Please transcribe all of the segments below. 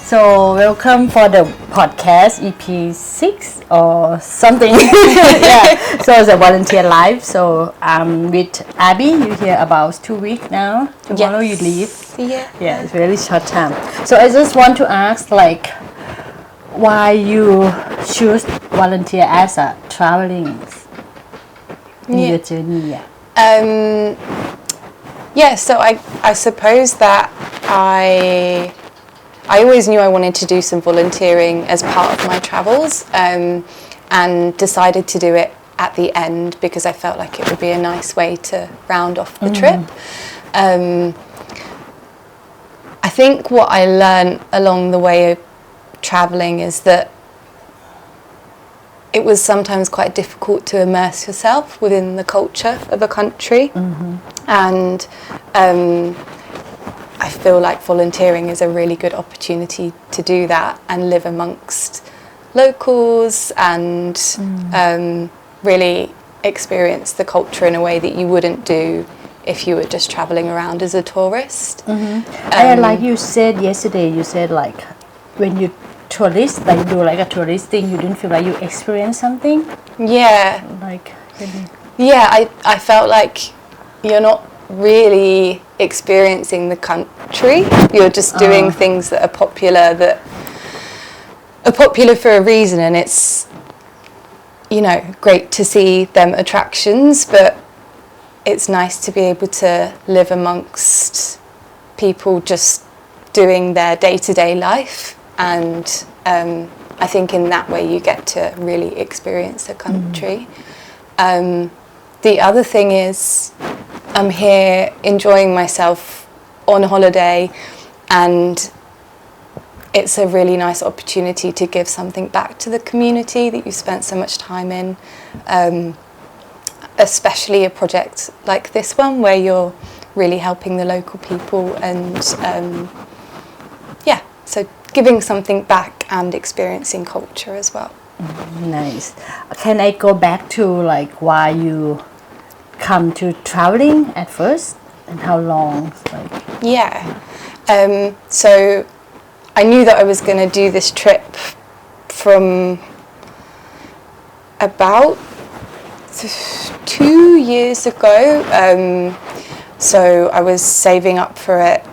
So welcome for the podcast EP 6 or something. Yeah. So it's a volunteer life. So I'm with Abby. You're here about 2 weeks now. Tomorrow you leave. Yeah. Yeah, it's very short time. So I just want to ask why you choose volunteer as a traveling in your journey. So I suppose that I always knew I wanted to do some volunteering as part of my travels, and decided to do it at the end because I felt like it would be a nice way to round off the trip. I think what I learned along the way of traveling is that it was sometimes quite difficult to immerse yourself within the culture of a country, and I feel like volunteering is a really good opportunity to do that and live amongst locals and really experience the culture in a way that you wouldn't do if you were just traveling around as a tourist. And like you said yesterday, like when you tourist, like do like a tourist thing, you didn't feel like you experienced something? Yeah. Like really? Yeah, I felt like you're not really experiencing the country. You're just doing things that are popular for a reason, and it's, you know, great to see them attractions, but it's nice to be able to live amongst people just doing their day-to-day life, and I think in that way you get to really experience the country. The other thing is I'm here enjoying myself on holiday, and it's a really nice opportunity to give something back to the community that you spent so much time in, especially a project like this one where you're really helping the local people, and so giving something back and experiencing culture as well. Nice. Can I go back to like why you come to traveling at first and how long? So I knew that I was going to do this trip from about 2 years ago. So I was saving up for it,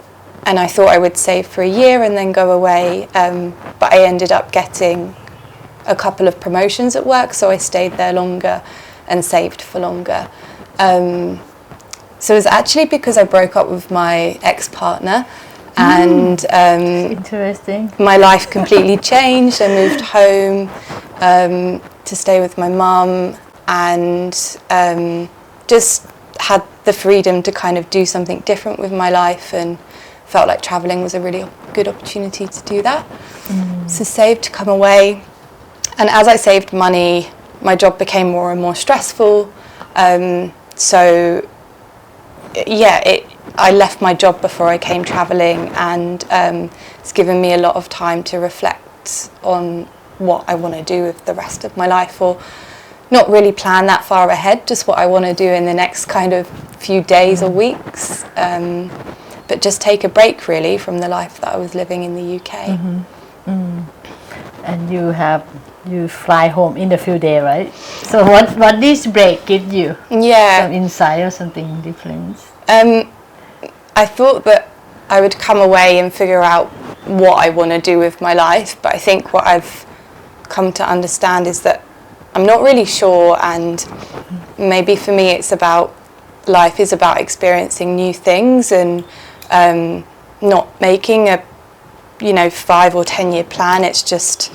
and I thought I would save for a year and then go away, but I ended up getting a couple of promotions at work, so I stayed there longer and saved for longer. So it was actually because I broke up with my ex-partner, and interesting. My life completely changed. I moved home to stay with my mum, and just had the freedom to kind of do something different with my life, and felt like travelling was a really good opportunity to do that. So saved to come away, and as I saved money, my job became more and more stressful. I left my job before I came travelling, and it's given me a lot of time to reflect on what I want to do with the rest of my life, or not really plan that far ahead, just what I want to do in the next kind of few days or weeks, but just take a break really from the life that I was living in the UK. And you fly home in a few days, right? So what this break give you? Some insight or something different? I thought that I would come away and figure out what I want to do with my life, but I think what I've come to understand is that I'm not really sure, and maybe for me life is about experiencing new things, and not making a 5 or 10 year plan. It's just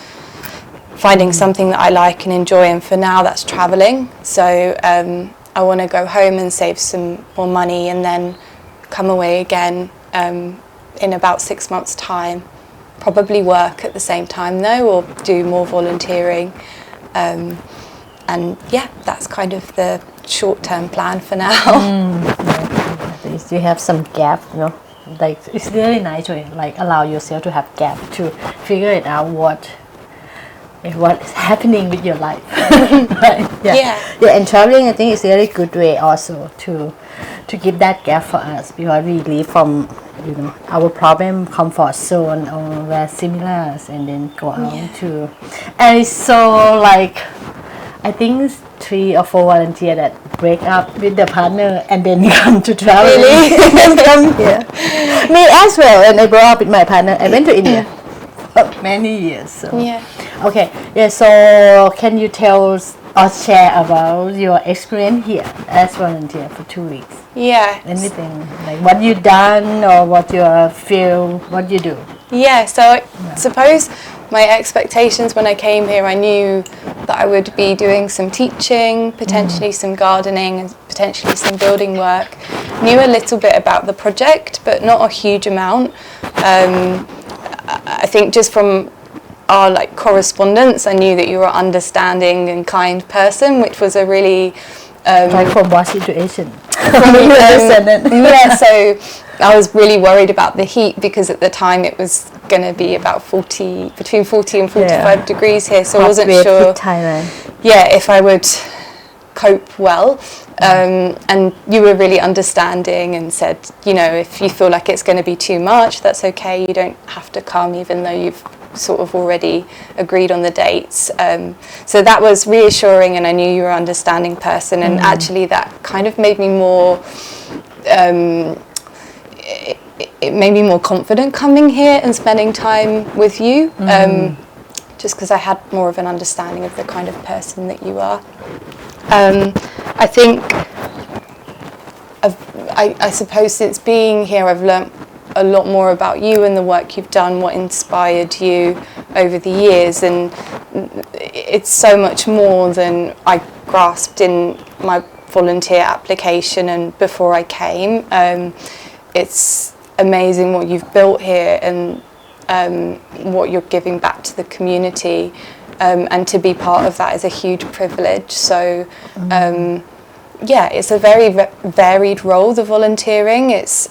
finding something that I like and enjoy, and for now that's travelling. So I want to go home and save some more money, and then come away again in about 6 months' time. Probably work at the same time though, or do more volunteering. And that's kind of the short-term plan for now. At least you have some gap, like it's really nice to like allow yourself to have gap to figure it out what is happening with your life. Right? And traveling, I think, is a really good way also to give that gap for us, because we live from our problem comfort zone or we're similar and then go out to, and it's so like I think 3 or 4 volunteers that break up with the partner and then come to travel. Really? And come here. Me as well, and I broke up with my partner. I went to India for many years. So. Yeah. Okay. Yeah. So can you tell us or share about your experience here as volunteer for 2 weeks? Yeah. Anything like what you done or what you feel, what you do? Yeah, so I suppose my expectations when I came here, I knew that I would be doing some teaching, potentially some gardening, and potentially some building work. Knew a little bit about the project, but not a huge amount. I think just from our correspondence, I knew that you were an understanding and kind person, which was a really like from what situation? Yeah, so I was really worried about the heat because at the time it was going to be about between 40 and 45 degrees here, so I wasn't sure Thailand. if I would cope well. And you were really understanding and said, if you feel like it's going to be too much, that's okay, you don't have to come even though you've sort of already agreed on the dates. So that was reassuring, and I knew you were an understanding person, and actually that kind of made me more it made me more confident coming here and spending time with you, just because I had more of an understanding of the kind of person that you are. I think I suppose since being here I've learnt a lot more about you and the work you've done, what inspired you over the years, and it's so much more than I grasped in my volunteer application and before I came. It's amazing what you've built here and what you're giving back to the community, and to be part of that is a huge privilege. So it's a very varied role, the volunteering. It's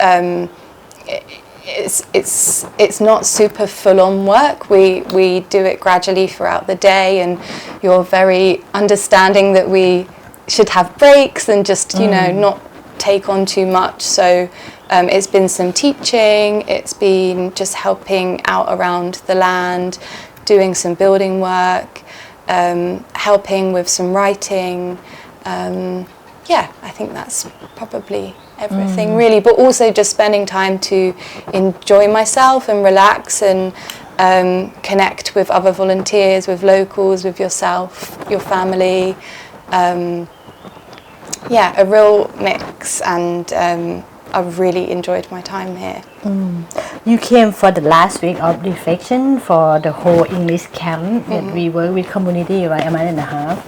not super full-on work. We do it gradually throughout the day, and you're very understanding that we should have breaks and just not take on too much. So it's been some teaching, it's been just helping out around the land, doing some building work, helping with some writing. I think that's probably everything really, but also just spending time to enjoy myself and relax and connect with other volunteers, with locals, with yourself, your family. A real mix, and I've really enjoyed my time here. You came for the last week of reflection for the whole English camp that we work with community, right, a month and a half.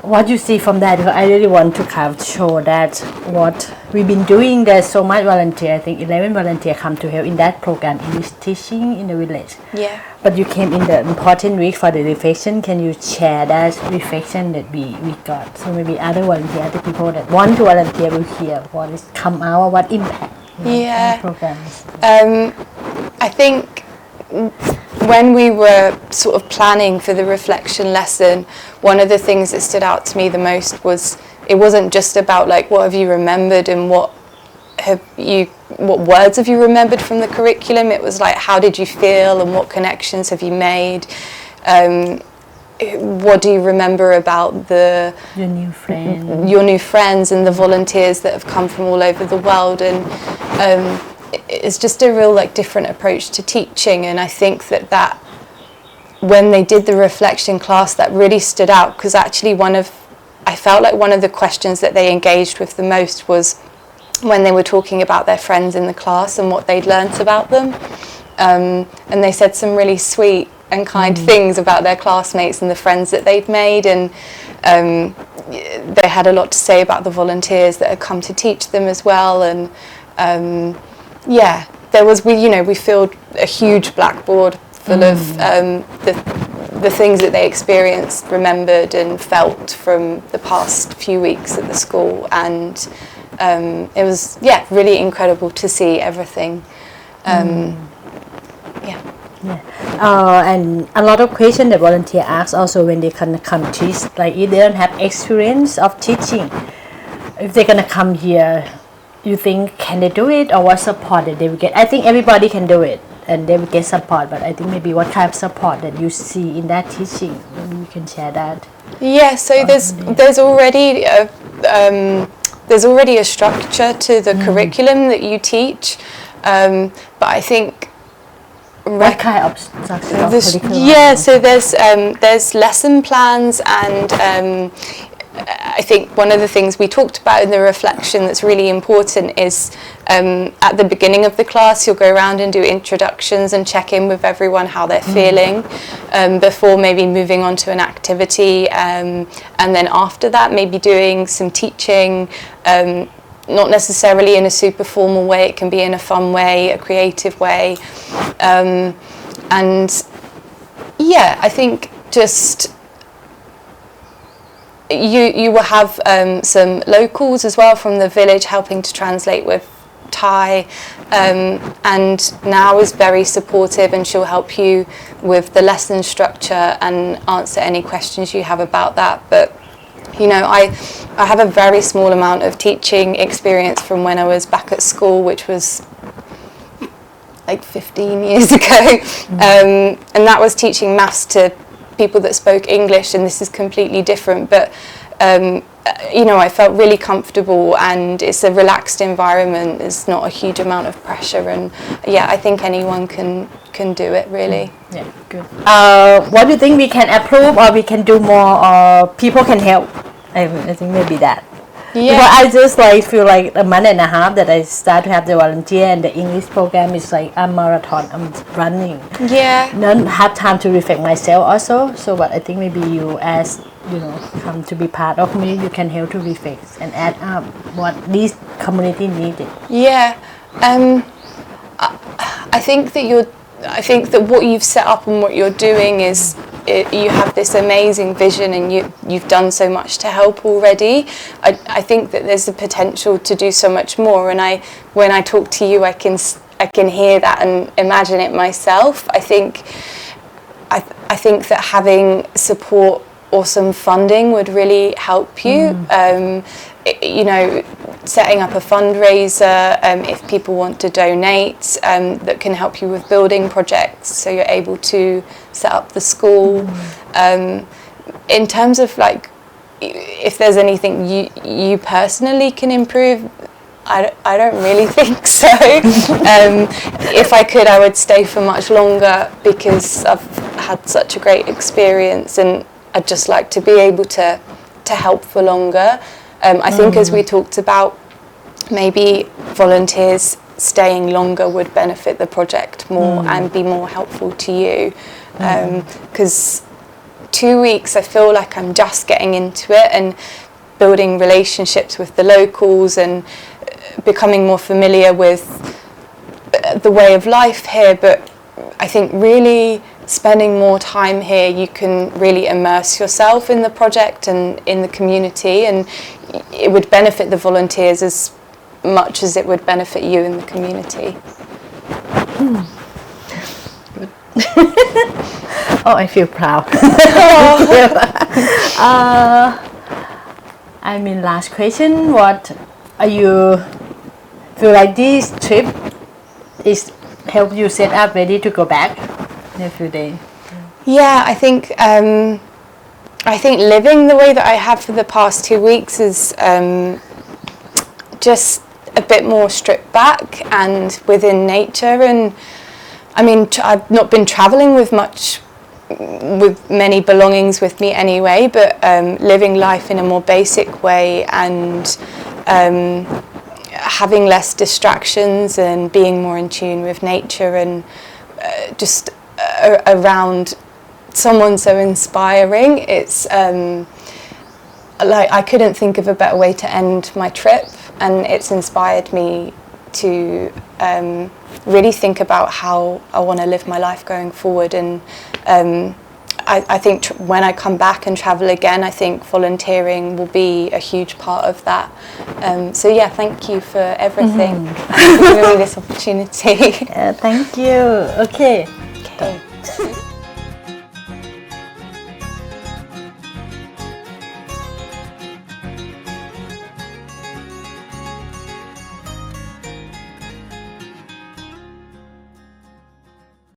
What you see from that? Because I really want to kind of show that what we've been doing. There's so much volunteer. I think 11 volunteers come to help in that program, English teaching in the village. Yeah. But you came in the important week for the reflection. Can you share that reflection that we got? So maybe other volunteers, other people that want to volunteer will hear what is come out, what impact the programs. I think when we were sort of planning for the reflection lesson, one of the things that stood out to me the most was it wasn't just about what have you remembered and what words have you remembered from the curriculum. It was how did you feel and what connections have you made? What do you remember about your new friends and the volunteers that have come from all over the world? And it's just a real different approach to teaching, and I think that when they did the reflection class, that really stood out, because actually I felt like one of the questions that they engaged with the most was when they were talking about their friends in the class and what they'd learnt about them, and they said some really sweet and kind things about their classmates and the friends that they'd made, and they had a lot to say about the volunteers that had come to teach them as well. And there was we filled a huge blackboard full of the things that they experienced, remembered and felt from the past few weeks at the school, and it was really incredible to see everything. And a lot of questions that volunteer ask also when they come teach, if they don't have experience of teaching, if they're gonna come here, you think can they do it, or what support that they will get? I think everybody can do it and they will get support, but I think maybe what kind of support that you see in that teaching, maybe you can share that. Yeah, so there's already a structure to the curriculum that you teach, but I think what kind of structure of curriculum? Yeah, so there's lesson plans, and I think one of the things we talked about in the reflection that's really important is at the beginning of the class you'll go around and do introductions and check in with everyone how they're feeling before maybe moving on to an activity, and then after that maybe doing some teaching, not necessarily in a super formal way, it can be in a fun way, a creative way, and yeah, I think just you will have some locals as well from the village helping to translate with Thai, and Now is very supportive, and she'll help you with the lesson structure and answer any questions you have about that. But you know, I have a very small amount of teaching experience from when I was back at school, which was like 15 years ago, and that was teaching maths to people that spoke English, and this is completely different, but you know, I felt really comfortable, and it's a relaxed environment, there's not a huge amount of pressure, and yeah, I think anyone can do it really. Yeah, good. What do you think we can improve, or we can do more, or people can help? I think maybe that. Yeah. Because I just like feel like a month and a half that I start to have the volunteer, and the English program is like a marathon. I'm running. Yeah. Don't have time to reflect myself also. So, but I think maybe you, as you know, come to be part of me, you can help to reflect and add up what this community needed. Yeah. I think that what you've set up and what you're doing is. You have this amazing vision, and you've done so much to help already. I think that there's the potential to do so much more, and when I talk to you I can hear that and imagine it myself. I think that having support or some funding would really help you. You know, setting up a fundraiser if people want to donate, that can help you with building projects, so you're able to set up the school. In terms of like, if there's anything you personally can improve, I don't really think so. If I could, I would stay for much longer, because I've had such a great experience, and I'd just like to be able to help for longer. I think, as we talked about, maybe volunteers staying longer would benefit the project more and be more helpful to you. Because 2 weeks, I feel like I'm just getting into it and building relationships with the locals and becoming more familiar with the way of life here. But I think really spending more time here, you can really immerse yourself in the project and in the community, and it would benefit the volunteers as much as it would benefit you in the community. Good. Oh, I feel proud. I mean, last question, what are you feel like this trip is help you set up ready to go back in a few days? Yeah, I think living the way that I have for the past 2 weeks is just a bit more stripped back and within nature. And I mean, I've not been travelling with many belongings with me anyway, but living life in a more basic way, and having less distractions and being more in tune with nature, and just around someone so inspiring. It's like I couldn't think of a better way to end my trip, and it's inspired me to really think about how I want to live my life going forward. And I think when I come back and travel again, I think volunteering will be a huge part of that. So yeah, thank you for everything and for giving me this opportunity. Thank you. Okay.